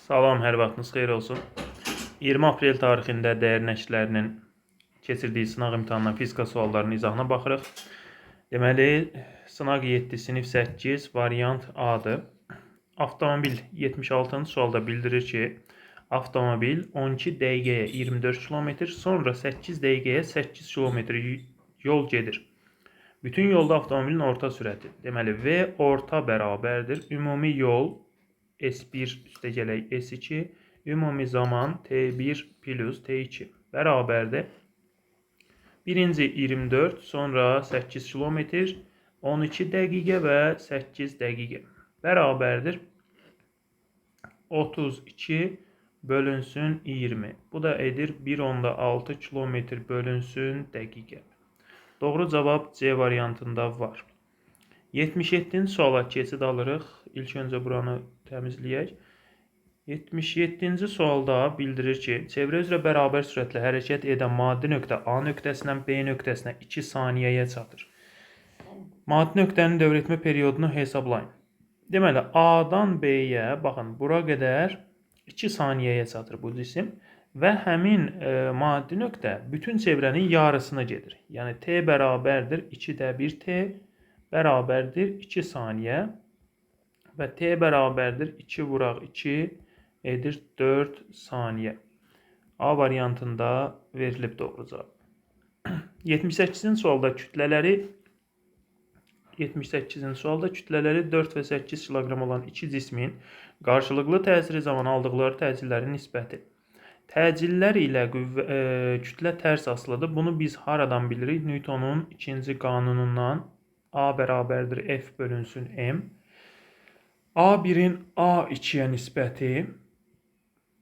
Salam, hər vaxtınız xeyir olsun. 20 aprel tarixində dəyər nəşrlərinin keçirdiyi sınaq imtahanından fizika suallarının izahına baxırıq. Deməli, sınaq 7, sinif 8, variant A-dır. Avtomobil 76-cı sualda bildirir ki, avtomobil 12 dəqiqəyə 24 km, sonra 8 dəqiqəyə 8 km yol gedir. Bütün yolda avtomobilin orta sürəti. Deməli, V orta bərabərdir. Ümumi yol S1 üstə gələk S2, ümumi zaman T1 plus T2 bərabərdir. Birinci 24, sonra 8 km, 12 dəqiqə və 8 dəqiqə bərabərdir. 32 bölünsün 20. Bu da edir 1,6 km bölünsün dəqiqə. Doğru cavab C variantında var. 77-ci suala keçid alırıq. İlk öncə buranı təmizləyək. 77-ci sualda bildirir ki, çevrə üzrə bərabər sürətlə hərəkət edən maddi nöqtə A nöqtəsindən B nöqtəsinə 2 saniyəyə çatır. Maddi nöqtənin dövrətmə periodunu hesablayın. Deməli, A-dan B-yə, baxın, bura qədər 2 saniyəyə çatır bu cisim və həmin maddi nöqtə bütün çevrənin yarısını gedir. Yəni, T bərabərdir 2də 1 T bərabərdir 2 saniyə və T bərabərdir 2 vuraq 2 edir 4 saniyə. A variantında verilib doğru cavab. 78-ci sualda kütlələri 4 və 8 kiloqram olan iki cismin qarşılıqlı təsiri zamanı aldıqları təcillərin nisbəti. Təcillər ilə kütlə tərs asılıdır. Bunu biz haradan bilirik? Newtonun ikinci qanunundan A bərabərdir F bölünsün M. A1-in A2-yə nisbəti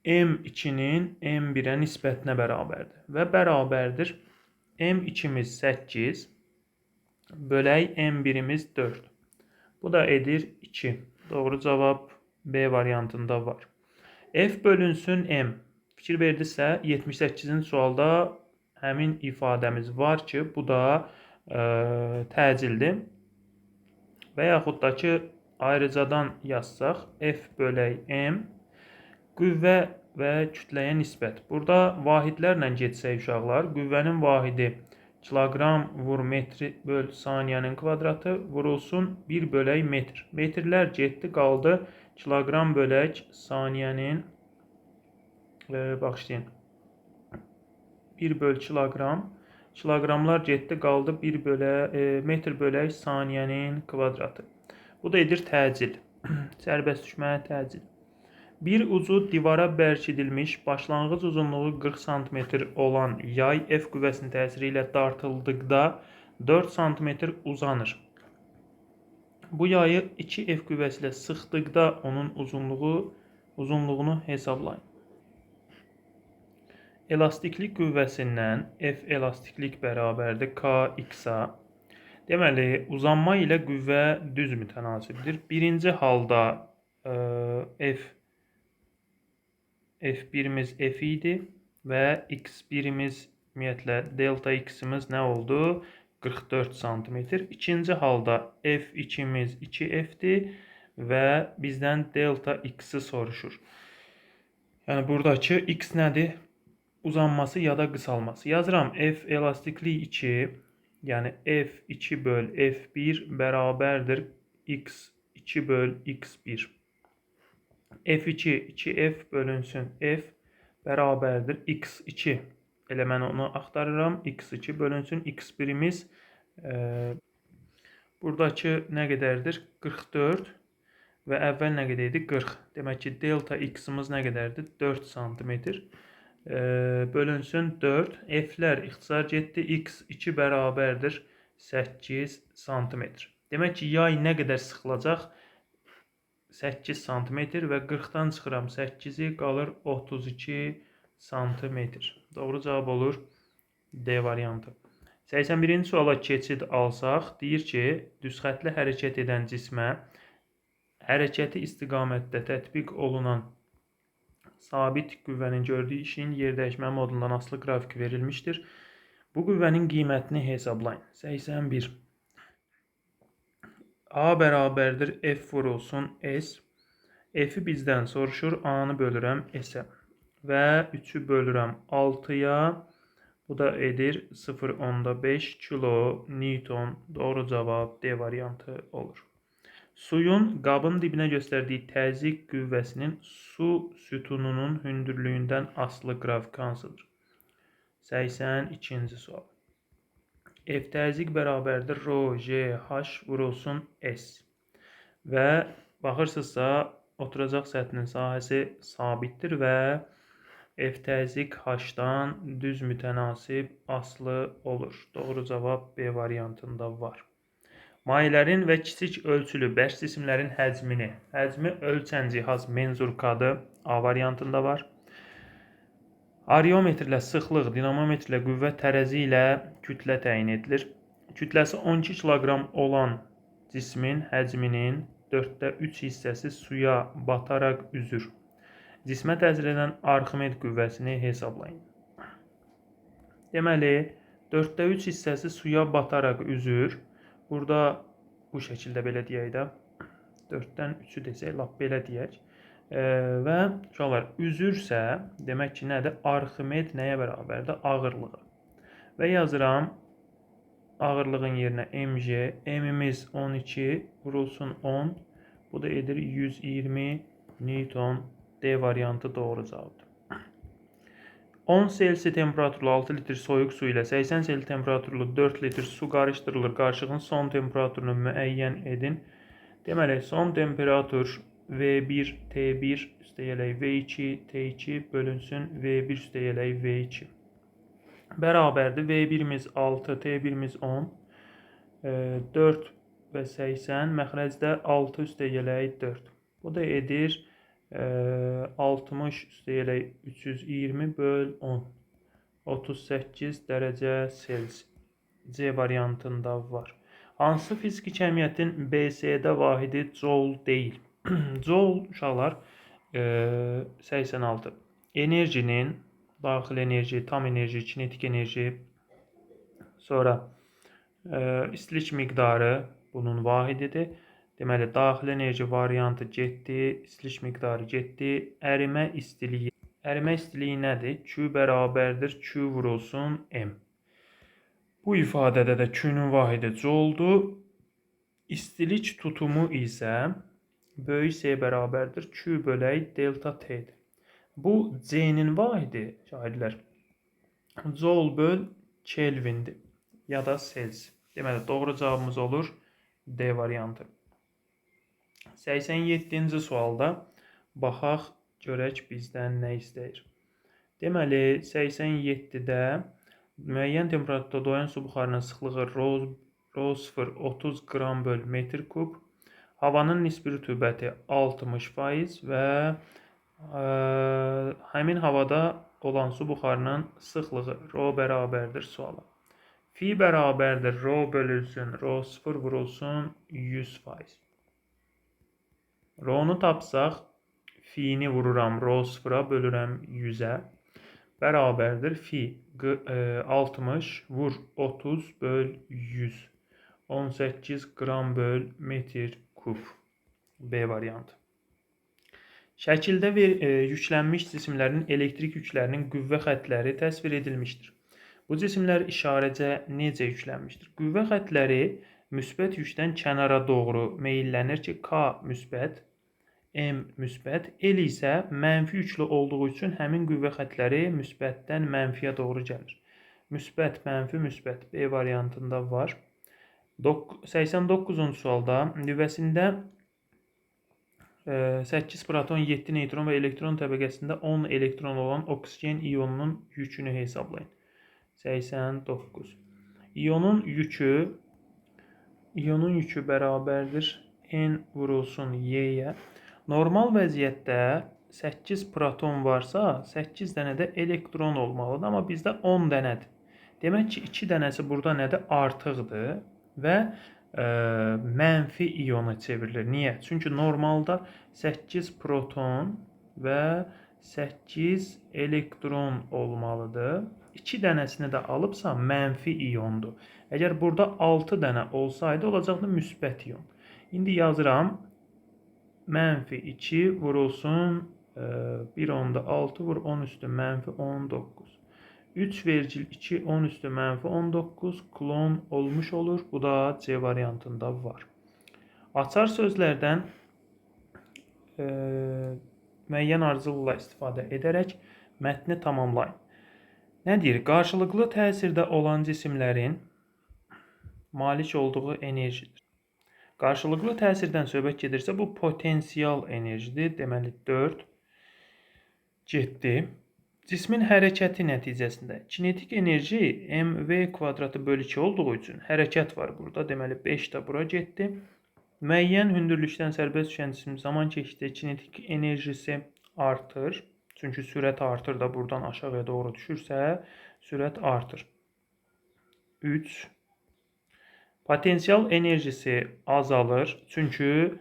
M2-nin M1-ə nisbətinə bərabərdir. Və bərabərdir M2-miz 8 bölək M1-imiz 4. Bu da edir 2. Doğru cavab B variantında var. F bölünsün M. Fikir verdisə, 78-ci sualda həmin ifadəmiz var ki, bu da təcildir. Və yaxud da ki, ayrıcadan yazsaq, F bölək M qüvvə və kütləyə nisbət. Burada vahidlərlə getsək uşaqlar, qüvvənin vahidi kiloqram vur metri böl saniyənin kvadratı vurulsun 1 bölək metr. Metrlər getdi, qaldı kiloqram bölək saniyənin bağışlayın 1 böl kiloqram. Kiloqramlar getdi, qaldı 1 metr bölək saniyənin kvadratı. Bu da edir təcil. Sərbəst düşmə təcil. Bir ucu divara bərkidilmiş, başlanğıc uzunluğu 40 cm olan yay F qüvvəsinin təsiri ilə dartıldıqda 4 cm uzanır. Bu yayı 2 F qüvvəsi ilə sıxdıqda onun uzunluğunu hesablayın. Elastiklik qüvvəsindən F elastiklik bərabərdir K-X-a. Deməli, uzanma ilə qüvvə düz mütənasibdir. Birinci halda F1-imiz F idi və X1-imiz ümumiyyətlə delta X-imiz nə oldu? 44 cm. İkinci halda F2-imiz 2F-dir və bizdən delta X-i soruşur. Yəni, buradakı X nədir? Uzanması ya da qısalması. Yazıram F elastiklik 2, yəni F2 böl F1 bərabərdir X2 böl X1. F2 2F bölünsün F bərabərdir X2. Elə mən onu axtarıram. X2 bölünsün X1-imiz buradakı nə qədərdir? 44 və əvvəl nə qədərdir? 40. Demək ki, delta X-imiz nə qədərdir? 4 cm. Bölünsün 4. F-lər ixtisar getdi. X2 bərabərdir 8 cm. Demək ki, yay nə qədər sıxılacaq? 8 cm və 40-dan çıxıram 8-i qalır 32 cm. Doğru cavab olur D variantı. 81-ci suala keçid alsaq, deyir ki, düzxətli hərəkət edən cismə hərəkəti istiqamətdə tətbiq olunan sabit qüvvənin gördüyü işin yerdəyişmə modundan asılı qrafiki verilmişdir. Bu qüvvənin qiymətini hesablayın. 81. A bərabərdir F vurulsun S. F-i bizdən soruşur. A-nı bölürəm S-ə və 3-ü bölürəm 6-ya. Bu da edir 0,5 kilo Newton. Doğru cavab D variantı olur. Suyun qabın dibinə göstərdiyi təzyiq qüvvəsinin su sütununun hündürlüyündən asılı qrafiki hansıdır? 82-ci sual. F təzyiq bərabərdir rho J H vurulsun S. Və baxırsınızsa, oturacaq səthinin sahəsi sabitdir və F təzyiq H-dan düz mütənasib asılı olur. Doğru cavab B variantında var. Mayələrin və kiçik ölçülü bərk cisimlərin həcmi ölçən cihaz menzurkadı A variantında var. Ariometrlə sıxlıq, dinamometrlə qüvvə, tərəzi ilə kütlə təyin edilir. Kütləsi 12 kiloqram olan cismin həcminin 4də 3 hissəsi suya bataraq üzür. Cismə təsir edən Arximed qüvvəsini hesablayın. Deməli, 4də 3 hissəsi suya bataraq üzür. Burada bu şəkildə belə deyək də, 4-dən 3-ü desək, lap belə deyək. Və uşaqlar, üzürsə, demək ki, nədir? Arximed nəyə bərabərdir? Ağırlığa. Və yazıram, ağırlığın yerinə mg, m-imiz 12 vurulsun 10, bu da edir 120 Newton. D variantı doğru cavabdır. 10 Selsi temperaturlu 6 litr soyuq su ilə 80 Selsi temperaturlu 4 litr su qarışdırılır. Qarışığın son temperaturunu müəyyən edin. Deməli, son temperatur V1, T1 üstəyələk V2, T2 bölünsün V1 üstəyələk V2. Bərabərdir. V1-imiz 6, T1-imiz 10, 4 və 80, məxrəcdə 6 üstəyələk 4. Bu da edir 60 üstəyələk 320 böl 10, 38 dərəcə Selsi. C variantında var. Hansı fiziki kəmiyyətin BSD vahidi joule deyil? Joule, uşaqlar, 86. Enerjinin, daxil enerji, tam enerji, kinetik enerji, sonra istilik miqdarı bunun vahididir. Deməli, daxil enerji variantı getdi, istilik miqdarı getdi, ərimə istiliyi. Ərimə istiliyi nədir? Q bərabərdir, Q vurulsun M. Bu ifadədə də Q-nun vahidi joule-dur. İstilik tutumu isə böyük C bərabərdir, Q bölək delta T-dir. Bu C-nin vahidi, şahidlər, joule böl Kelvindir ya da Selsi. Deməli, doğru cavabımız olur D variantı. 87-ci sualda baxaq, görək bizdən nə istəyir. Deməli, 87-də müəyyən temperaturda doyan su buxarının sıxlığı ρ0 30 qram böl metr kub, havanın nisbi rütubəti 60% və həmin havada olan su buxarının sıxlığı ρ bərabərdir suala. Fi bərabərdir ρ bölünsün ρ0 vurulsun 100%. R'nu tapsaq, fi'ni vururam ρ0'a bölürəm 100'ə bərabərdir fi 60 vur 30 böl 100 18 qram böl metr kub. B variantı. Şəkildə yüklənmiş cisimlərin elektrik yüklərinin qüvvə xətləri təsvir edilmişdir. Bu cisimlər işarəcə necə yüklənmişdir? Qüvvə xətləri müsbət yükdən kənara doğru meyllənir ki, K müsbət, M müsbət, L isə mənfi yüklü olduğu üçün həmin qüvvə xətləri müsbətdən mənfiyə doğru gəlir. Müsbət, mənfi, müsbət B variantında var. 89-cu sualda nüvəsində 8 proton, 7 neytron və elektron təbəqəsində 10 elektron olan oksigen ionunun yükünü hesablayın. 89. İyonun yükü bərabərdir N vurulsun Y-yə. Normal vəziyyətdə 8 proton varsa 8 dənə də elektron olmalıdır, amma bizdə 10 dənədir. Demək ki, 2 dənəsi burada nədir? Artıqdır və mənfi iyona çevrilir. Niyə? Çünki normalda 8 proton və 8 elektron olmalıdır. 2 dənəsini də alıbsa mənfi iyondur. Əgər burada 6 dənə olsaydı olacaqdı müsbət iyon. İndi yazıram mənfi 2 vurulsun 1 onda 6 vur 10 üstü mənfi 19. 3 vergil 2 10 üstü mənfi 19 klon olmuş olur. Bu da C variantında var. Açar sözlərdən müəyyən ardıcılıqla istifadə edərək mətni tamamlayın. Nə deyir? Qarşılıqlı təsirdə olan cisimlərin malik olduğu enerjidir. Qarşılıqlı təsirdən söhbət gedirsə, bu potensial enerjidir. Deməli, 4 getdi. Cismin hərəkəti nəticəsində kinetik enerji mv kvadratı bölü 2 olduğu üçün hərəkət var burada. Deməli, 5 də bura getdi. Müəyyən hündürlükdən sərbəst düşən cisim zaman keçdikcə kinetik enerjisi artır. Çünki sürət artır da buradan aşağıya doğru düşürsə, sürət artır. 3. Potensial enerjisi azalır. Çünki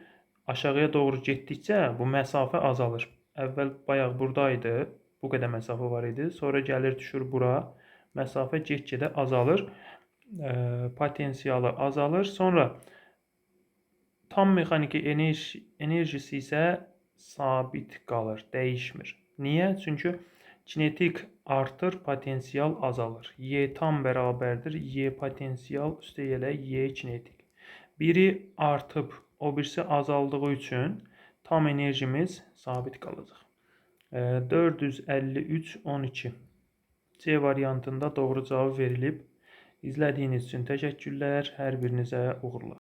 aşağıya doğru getdikcə bu məsafə azalır. Əvvəl bayaq buradaydı. Bu qədər məsafə var idi. Sonra gəlir düşür bura. Məsafə get-gedə azalır. Potensialı azalır. Sonra tam mexaniki enerjisi isə sabit qalır, dəyişmir. Niyə? Çünki kinetik artır, potensial azalır. Y tam bərabərdir. Y potensial üstə ilə Y kinetik. Biri artıb, o birisi azaldığı üçün tam enerjimiz sabit qalacaq. 453 12. C variantında doğru cavab verilib. İzlədiyiniz üçün təşəkkürlər. Hər birinizə uğurlar.